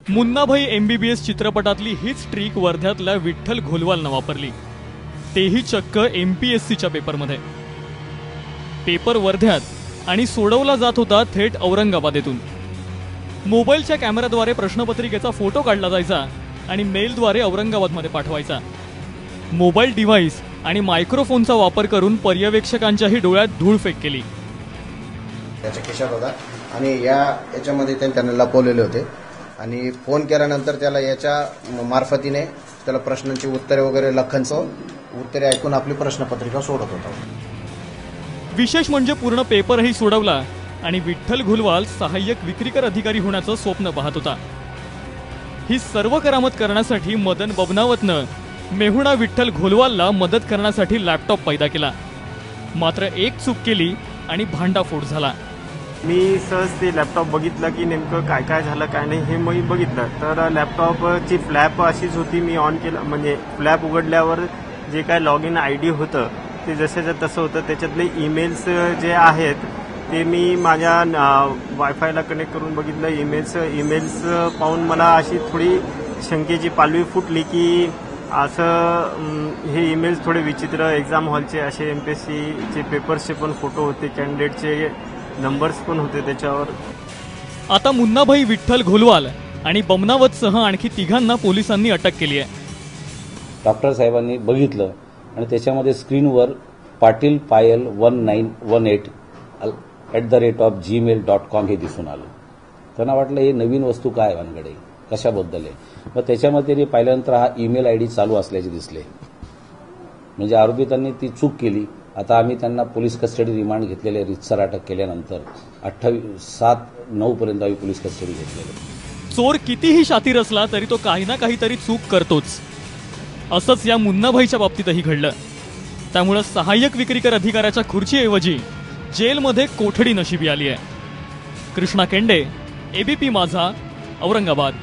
Munnabhai MBBS चित्रपटातली हीच trick वर्ध्यातल्या Vitthal घोलवालनं वापरली, तेही चक्क MPSCच्या पेपरमध्ये। पेपर वर्ध्यात आणि सोडवला जात होता थेट औरंगाबादेतून। मोबाईलच्या कॅमेराद्वारे प्रश्नपत्रिकेचा फोटो काढला जायचा आणि मेलद्वारे औरंगाबादमध्ये पाठवायचा। मोबाईल डिव्हाइस आणि मायक्रोफोनचा वापर करून पर्यवेक्षकांच्याही डोळ्यात धूळफेक केली। त्याच्या खिशात होता आणि याच्यामध्ये त्यांना लपवलेले होते आणि फोन केल्यानंतर त्याला याच्या मार्फतीने त्याला प्रश्नांची उत्तरे वगैरे लखनचं उत्तरे ऐकून आपली प्रश्नपत्रिका सोडत होता। विशेष म्हणजे पूर्ण पेपरही सोडवला आणि विठ्ठल घोलवाल सहाय्यक विक्रीकर अधिकारी होण्याचं स्वप्न पाहत होता। ही सर्व करामत करण्यासाठी मदन बबनावतनं मेहुणा विठ्ठल घोलवालला मदत करण्यासाठी लॅपटॉप पैदा केला। मात्र एक चूक केली आणि भांडाफोड झाला। मी सहज ते लॅपटॉप बघितलं की नेमकं काय काय झालं काय नाही हे मी बघितलं, तर लॅपटॉपची फ्लॅप अशीच होती। मी ऑन केलं म्हणजे फ्लॅप उघडल्यावर जे काय लॉग इन ID होतं ते जसंच्या तसं होतं। त्याच्यातले ईमेल्स जे आहेत ते मी माझ्या वायफायला कनेक्ट करून बघितलं। ईमेल्स पाहून मला अशी थोडी शंकेची पालवी फुटली की असं हे ईमेल्स थोडे विचित्र, एक्झाम हॉलचे असे MPSCचे पेपर्सचे पण फोटो होते, कॅन्डिडेटचे नंबर्स पण होते त्याच्यावर। आता मुन्नाभाई विठ्ठल घोलवाल आणि बमनावतसह आणखी तिघांना पोलिसांनी अटक केली आहे। डॉक्टर साहेबांनी बघितलं आणि त्याच्यामध्ये स्क्रीनवर पाटील पायल 1918@gmail.com हे दिसून आलं। त्यांना वाटलं हे नवीन वस्तू काय वानगडे कशाबद्दल आहे। मग त्याच्यामध्ये त्यांनी पाहिल्यानंतर हा ईमेल ID चालू असल्याचे दिसले, म्हणजे आरोपितांनी ती चूक केली। आता आम्ही त्यांना पोलीस कस्टडी रिमांड घेतलेले, रितसर अटक केल्यानंतर 7-9 पर्यंत आम्ही पोलीस कस्टडी घेतलेले। चोर कितीही शातीर असला तरी तो काही ना काहीतरी चूक करतोच। असंच या मुन्नाभाईच्या बाबतीतही घडलं। त्यामुळे सहाय्यक विक्रीकर अधिकाऱ्याच्या खुर्चीऐवजी जेलमध्ये कोठडी नशिबी आली आहे। कृष्णा केंडे, ABP माझा, औरंगाबाद।